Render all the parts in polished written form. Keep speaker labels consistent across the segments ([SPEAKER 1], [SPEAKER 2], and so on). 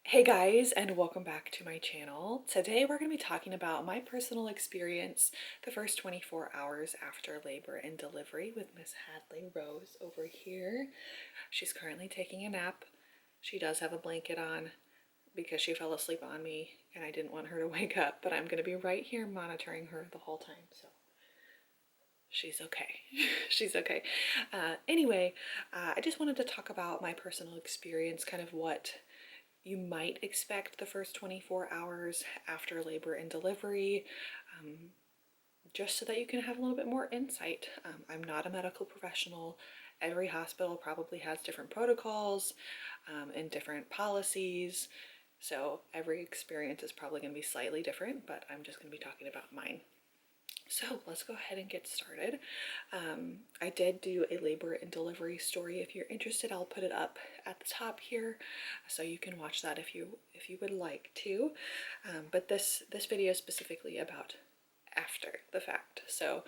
[SPEAKER 1] Hey guys, and welcome back to my channel. Today we're going to be talking about my personal experience the first 24 hours after labor and delivery with Miss Hadley Rose over here. She's currently taking a nap. She does have a blanket on because she fell asleep on me and I didn't want her to wake up, but I'm going to be right here monitoring her the whole time, so she's okay. She's okay. Anyway, I just wanted to talk about my personal experience, kind of what you might expect the first 24 hours after labor and delivery, um, just so that you can have a little bit more insight. I'm not a medical professional. Every hospital probably has different protocols and different policies, so every experience is probably going to be slightly different, but I'm just going to be talking about mine. So let's go ahead and get started. I did do a labor and delivery story. If you're interested, I'll put it up at the top here, so you can watch that if you would like to. But this video is specifically about after the fact. So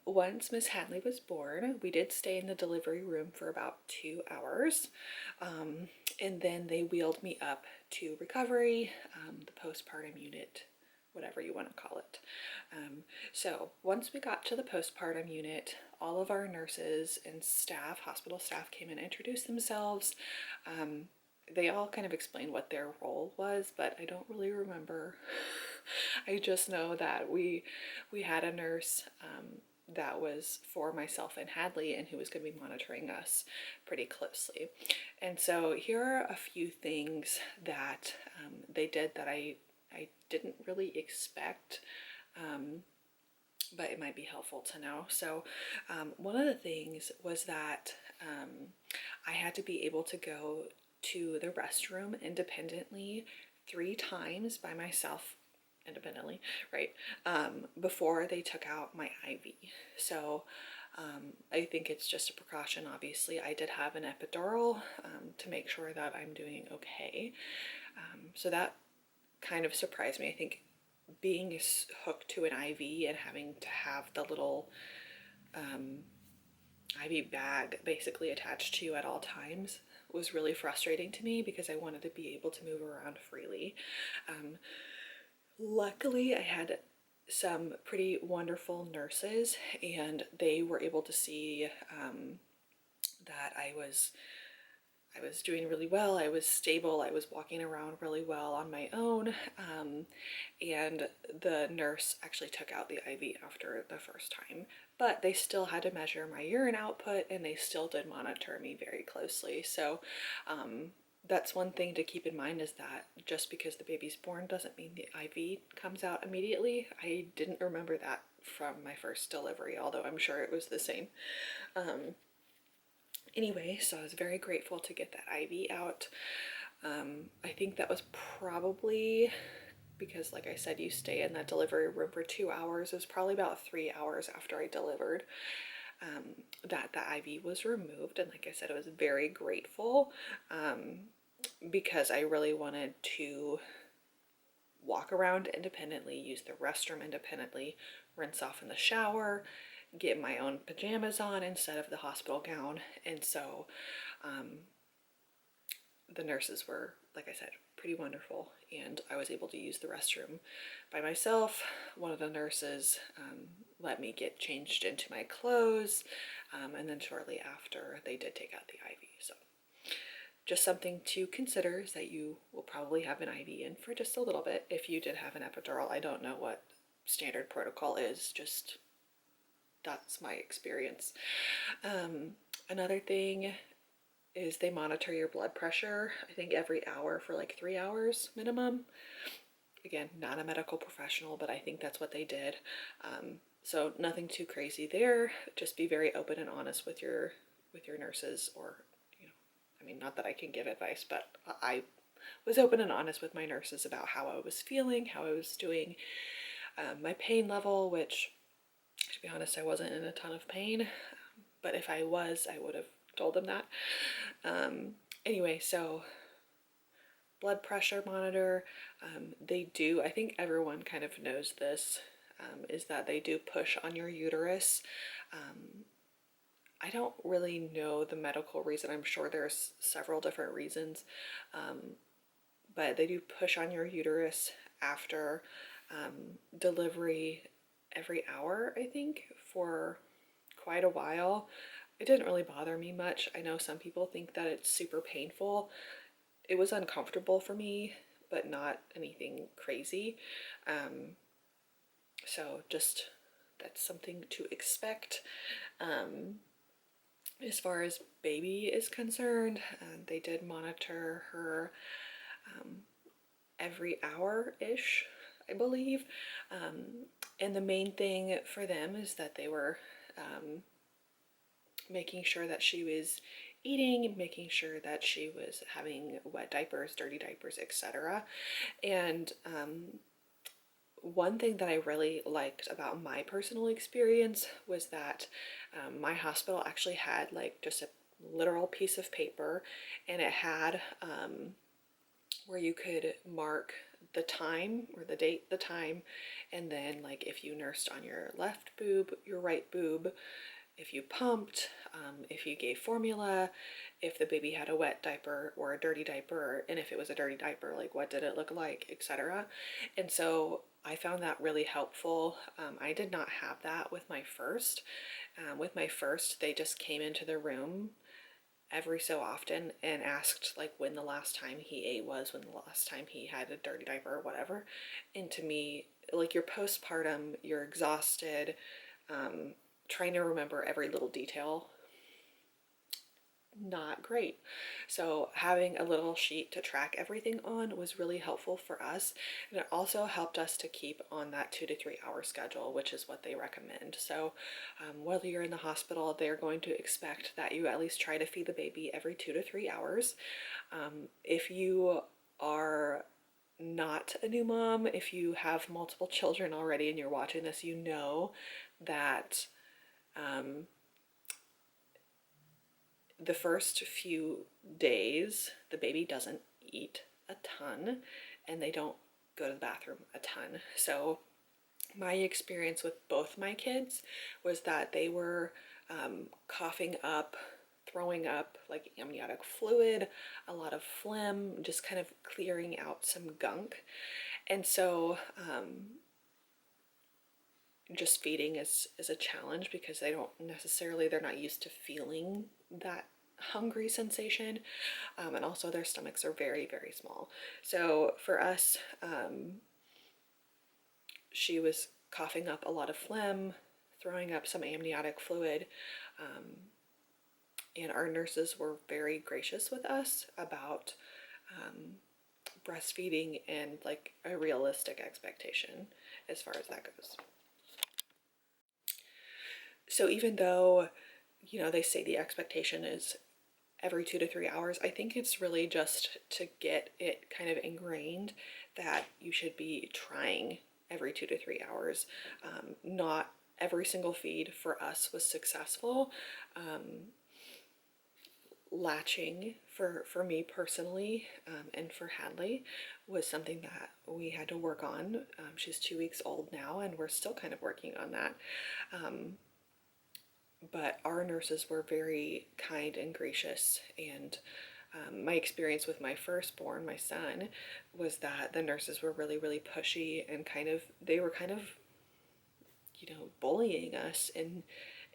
[SPEAKER 1] once Miss Hadley was born, we did stay in the delivery room for about 2 hours, and then they wheeled me up to recovery, the postpartum unit, whatever you want to call it. So once we got to the postpartum unit, all of our nurses and staff, hospital staff, came and introduced themselves. They all kind of explained what their role was, but I don't really remember. I just know that we had a nurse that was for myself and Hadley, and who was going to be monitoring us pretty closely. And so here are a few things that they did that I didn't really expect, but it might be helpful to know. So one of the things was that I had to be able to go to the restroom independently 3 times by myself, independently, right, before they took out my IV. So I think it's just a precaution. Obviously, I did have an epidural to make sure that I'm doing okay. So that kind of surprised me. I think being hooked to an IV and having to have the little IV bag basically attached to you at all times was really frustrating to me, because I wanted to be able to move around freely. Luckily, I had some pretty wonderful nurses, and they were able to see that I was doing really well. I was stable. I was walking around really well on my own. And the nurse actually took out the IV after the first time, but they still had to measure my urine output, and they still did monitor me very closely. So that's one thing to keep in mind, is that just because the baby's born doesn't mean the IV comes out immediately. I didn't remember that from my first delivery, although I'm sure it was the same. Anyway, so I was very grateful to get that IV out. I think that was probably because, like I said, you stay in that delivery room for 2 hours. It was probably about 3 hours after I delivered that the IV was removed. And like I said, I was very grateful because I really wanted to walk around independently, use the restroom independently, rinse off in the shower, get my own pajamas on instead of the hospital gown. And so the nurses were, like I said, pretty wonderful, and I was able to use the restroom by myself. One of the nurses let me get changed into my clothes, and then shortly after, they did take out the IV. So just something to consider is that you will probably have an IV in for just a little bit. If you did have an epidural, I don't know what standard protocol is, just that's my experience. Another thing is they monitor your blood pressure, I think every hour for like 3 hours minimum. Again, not a medical professional, but I think that's what they did. So nothing too crazy there. Just be very open and honest with your nurses, or I mean, not that I can give advice, but I was open and honest with my nurses about how I was feeling, how I was doing, my pain level, which, to be honest, I wasn't in a ton of pain, but if I was, I would have told them that. Anyway, so blood pressure monitor, they do, I think everyone kind of knows this, is that they do push on your uterus. I don't really know the medical reason. I'm sure there's several different reasons, but they do push on your uterus after delivery every hour, I think, for quite a while. It didn't really bother me much. I know some people think that it's super painful. It was uncomfortable for me, but not anything crazy. So just that's something to expect. As far as baby is concerned, they did monitor her every hour-ish, I believe. And the main thing for them is that they were making sure that she was eating, making sure that she was having wet diapers, dirty diapers, etc. And one thing that I really liked about my personal experience was that my hospital actually had like just a literal piece of paper, and it had where you could mark the time or the date, the time, and then like if you nursed on your left boob, your right boob, if you pumped, if you gave formula, if the baby had a wet diaper or a dirty diaper, and if it was a dirty diaper, like what did it look like, etc. And so I found that really helpful. I did not have that with my first. With my first, they just came into the room every so often and asked like when the last time he ate was, when the last time he had a dirty diaper or whatever. And to me, like, you're postpartum, you're exhausted, trying to remember every little detail, not great. So having a little sheet to track everything on was really helpful for us, and it also helped us to keep on that 2 to 3 hour schedule, which is what they recommend. So whether you're in the hospital, they're going to expect that you at least try to feed the baby every 2 to 3 hours. If you are not a new mom, if you have multiple children already and you're watching this, you know that the first few days, the baby doesn't eat a ton and they don't go to the bathroom a ton. So my experience with both my kids was that they were coughing up, throwing up like amniotic fluid, a lot of phlegm, just kind of clearing out some gunk. And so just feeding is a challenge because they're not used to feeling that hungry sensation, and also their stomachs are very, very small. So for us, she was coughing up a lot of phlegm, throwing up some amniotic fluid, and our nurses were very gracious with us about breastfeeding and like a realistic expectation as far as that goes. So even though, you know, they say the expectation is every 2 to 3 hours, I think it's really just to get it kind of ingrained that you should be trying every 2 to 3 hours. Not every single feed for us was successful. Latching for me personally, and for Hadley, was something that we had to work on. She's 2 weeks old now and we're still kind of working on that. But our nurses were very kind and gracious, and my experience with my firstborn, my son, was that the nurses were really, really pushy and they were kind of, you know, bullying us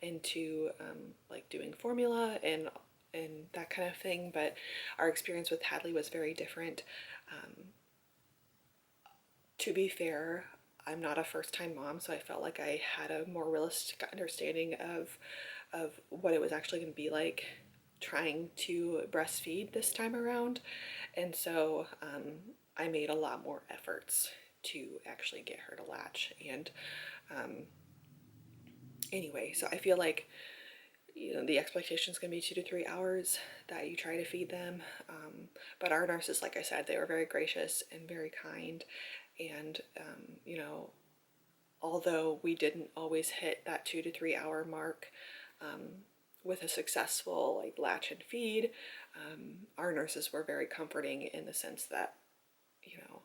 [SPEAKER 1] into like doing formula and that kind of thing. But our experience with Hadley was very different. To be fair, I'm not a first-time mom, so I felt like I had a more realistic understanding of what it was actually going to be like trying to breastfeed this time around. And so I made a lot more efforts to actually get her to latch. And anyway, so I feel like, you know, the expectation is going to be 2 to 3 hours that you try to feed them. But our nurses, like I said, they were very gracious and very kind. And, you know, although we didn't always hit that 2 to 3 hour mark with a successful like latch and feed, our nurses were very comforting in the sense that, you know,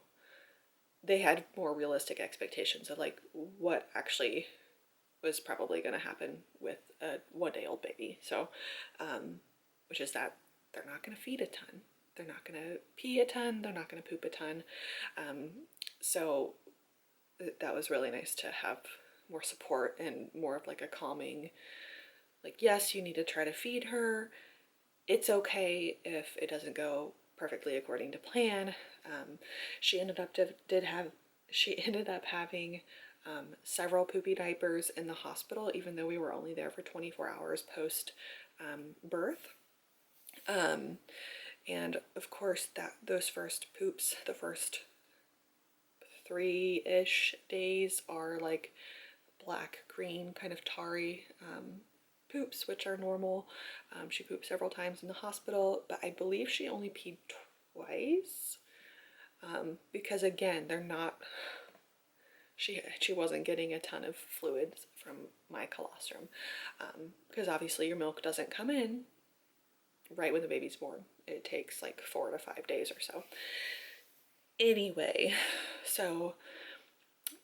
[SPEAKER 1] they had more realistic expectations of like what actually was probably going to happen with a 1 day old baby. So, which is that they're not going to feed a ton. They're not going to pee a ton. They're not going to poop a ton. So that was really nice to have more support and more of like a calming, like, yes, you need to try to feed her. It's okay if it doesn't go perfectly according to plan. She ended up having several poopy diapers in the hospital, even though we were only there for 24 hours post birth. And of course, those first poops, the first 3-ish days are like black, green, kind of tarry poops, which are normal. She pooped several times in the hospital, but I believe she only peed twice because again, she wasn't getting a ton of fluids from my colostrum because obviously your milk doesn't come in right when the baby's born. It takes like 4 to 5 days or so. Anyway, so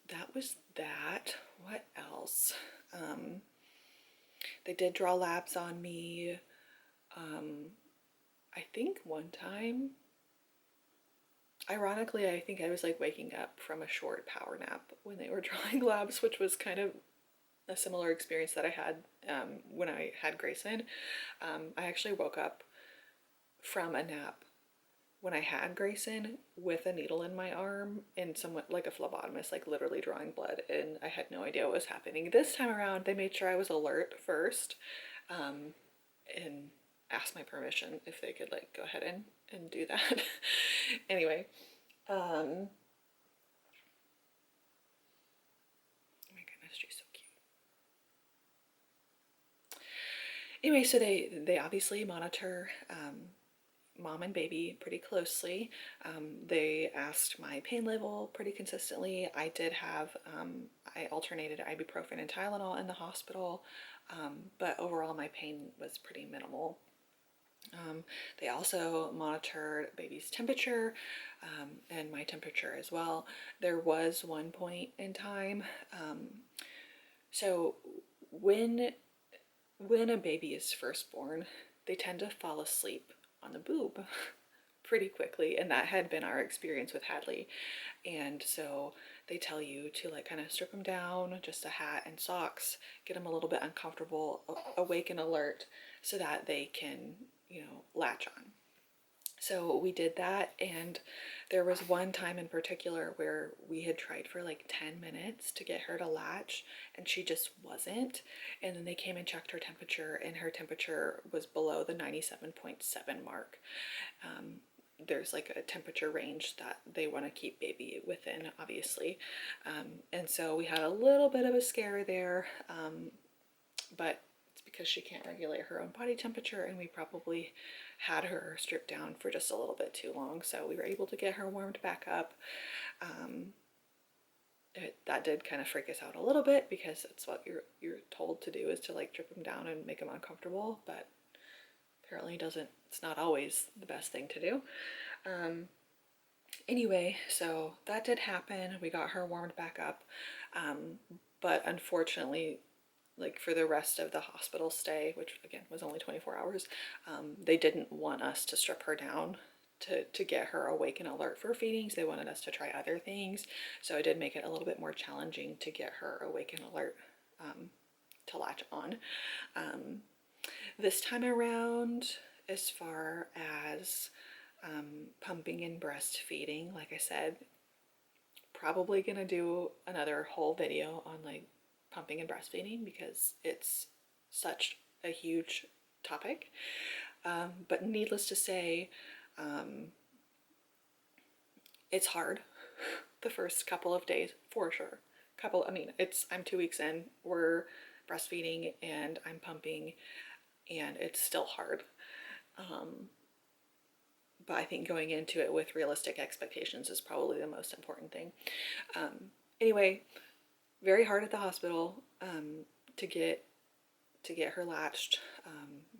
[SPEAKER 1] that was that. What else? They did draw labs on me. I think one time, ironically, I think I was like waking up from a short power nap when they were drawing labs, which was kind of a similar experience that I had when I had Grayson. I actually woke up from a nap when I had Grayson with a needle in my arm and someone like a phlebotomist like literally drawing blood, and I had no idea what was happening. This time around they made sure I was alert first and asked my permission if they could like go ahead and do that. Anyway, oh my goodness, she's so cute. Anyway, so they obviously monitor mom and baby pretty closely. They asked my pain level pretty consistently. I did have, I alternated ibuprofen and Tylenol in the hospital, but overall my pain was pretty minimal. They also monitored baby's temperature and my temperature as well. There was one point in time, so when a baby is first born, they tend to fall asleep on the boob pretty quickly, and that had been our experience with Hadley. And so they tell you to like kind of strip him down, just a hat and socks, get him a little bit uncomfortable, awake and alert, so that they can, you know, latch on. So we did that, and there was one time in particular where we had tried for like 10 minutes to get her to latch, and she just wasn't. And then they came and checked her temperature, and her temperature was below the 97.7 mark. There's like a temperature range that they want to keep baby within, obviously. And so we had a little bit of a scare there, but it's because she can't regulate her own body temperature, and we probably had her stripped down for just a little bit too long. So we were able to get her warmed back up. That did kind of freak us out a little bit because it's what you're told to do, is to like strip them down and make them uncomfortable, but apparently it's not always the best thing to do. Anyway, so that did happen. We got her warmed back up. But unfortunately, like for the rest of the hospital stay, which again was only 24 hours, they didn't want us to strip her down to get her awake and alert for feedings. They wanted us to try other things. So it did make it a little bit more challenging to get her awake and alert to latch on. This time around, as far as pumping and breastfeeding, like I said, probably gonna do another whole video on like pumping and breastfeeding because it's such a huge topic. But needless to say, it's hard the first couple of days for sure. I'm 2 weeks in, we're breastfeeding and I'm pumping, and it's still hard. But I think going into it with realistic expectations is probably the most important thing. Anyway, very hard at the hospital to get her latched,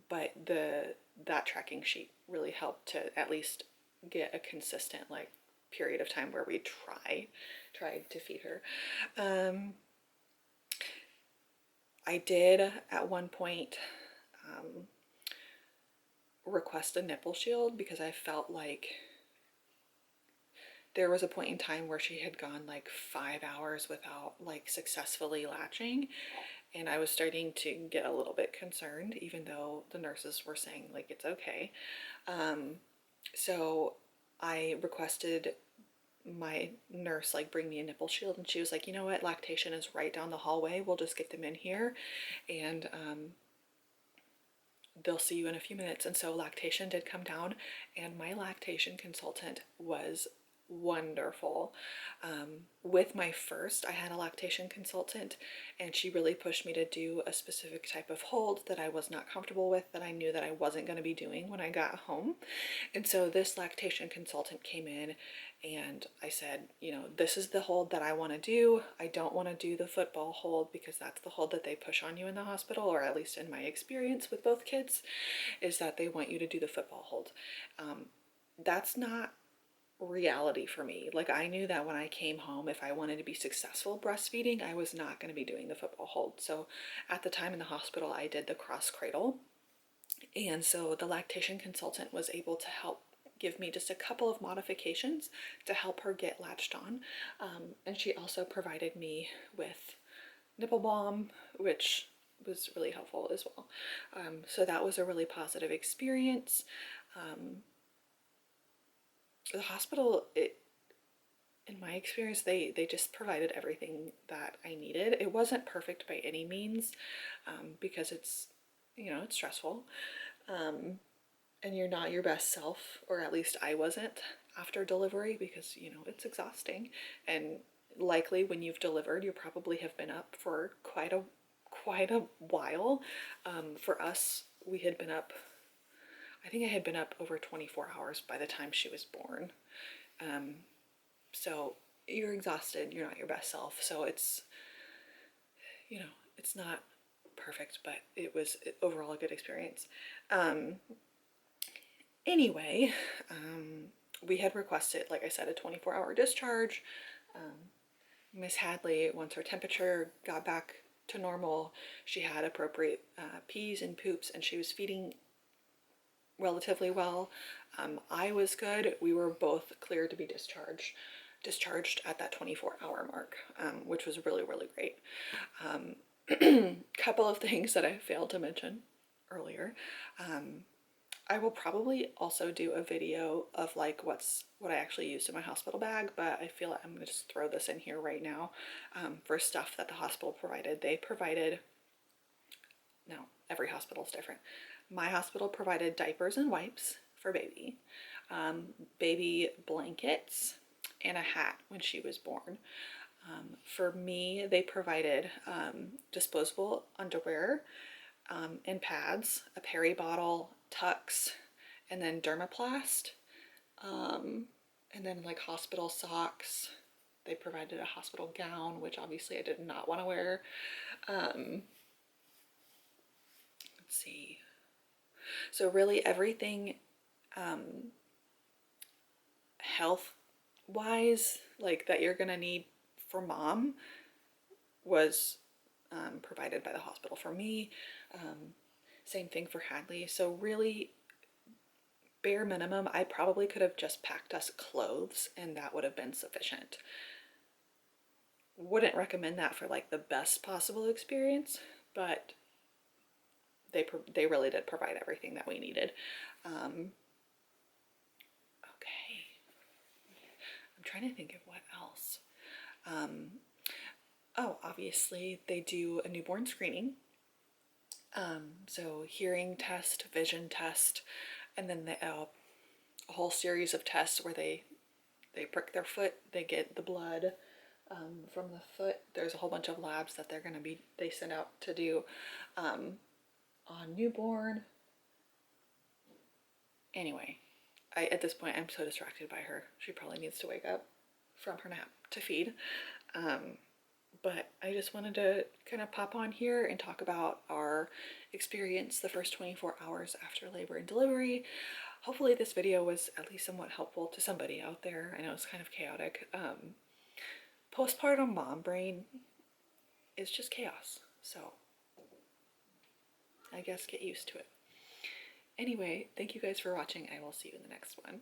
[SPEAKER 1] but that tracking sheet really helped to at least get a consistent like period of time where we tried to feed her. I did at one point request a nipple shield because I felt like there was a point in time where she had gone like 5 hours without like successfully latching, and I was starting to get a little bit concerned, even though the nurses were saying like it's okay. So I requested my nurse like bring me a nipple shield, and she was like, you know what, lactation is right down the hallway, we'll just get them in here, and they'll see you in a few minutes. And so lactation did come down, and my lactation consultant was wonderful. With my first, I had a lactation consultant, and she really pushed me to do a specific type of hold that I was not comfortable with, that I knew that I wasn't going to be doing when I got home. And so this lactation consultant came in, and I said, you know, this is the hold that I want to do. I don't want to do the football hold because that's the hold that they push on you in the hospital, or at least in my experience with both kids, is that they want you to do the football hold. That's not reality for me. Like, I knew that when I came home, if I wanted to be successful breastfeeding, I was not going to be doing the football hold. So at the time in the hospital, I did the cross cradle. And so the lactation consultant was able to help give me just a couple of modifications to help her get latched on. And she also provided me with nipple balm, which was really helpful as well. So that was a really positive experience. The hospital, in my experience, they just provided everything that I needed. It wasn't perfect by any means, because it's, you know, it's stressful. And you're not your best self, or at least I wasn't after delivery, because, you know, it's exhausting. And likely when you've delivered, you probably have been up for quite a while. For us, we had been up, I think I had been up over 24 hours by the time she was born. So you're exhausted, you're not your best self. So it's, you know, it's not perfect, but it was overall a good experience. Anyway, we had requested, like I said, a 24-hour discharge. Miss Hadley, once her temperature got back to normal, she had appropriate pees and poops, and she was feeding relatively well. I was good. We were both cleared to be discharged at that 24-hour mark, which was really, really great. Couple of things that I failed to mention earlier. I will probably also do a video of like what I actually used in my hospital bag, but I feel like I'm gonna just throw this in here right now. For stuff that the hospital provided. They provided, now every hospital is different. My hospital provided diapers and wipes for baby, baby blankets, and a hat when she was born. For me, they provided disposable underwear, and pads, a peri bottle, Tux, and then Dermaplast, and then like hospital socks. They provided a hospital gown, which obviously I did not want to wear. Let's see. So really everything health wise, like that you're gonna need for mom, was provided by the hospital for me. Same thing for Hadley. So really, bare minimum, I probably could have just packed us clothes and that would have been sufficient. Wouldn't recommend that for like the best possible experience, but they really did provide everything that we needed. Okay, I'm trying to think of what else. Oh, obviously they do a newborn screening. So hearing test, vision test, and then a whole series of tests where they prick their foot, they get the blood from the foot. There's a whole bunch of labs that they send out to do on newborn. Anyway, at this point I'm so distracted by her. She probably needs to wake up from her nap to feed. But I just wanted to kind of pop on here and talk about our experience the first 24 hours after labor and delivery. Hopefully this video was at least somewhat helpful to somebody out there. I know it's kind of chaotic. Postpartum mom brain is just chaos. So I guess get used to it. Anyway, thank you guys for watching. I will see you in the next one.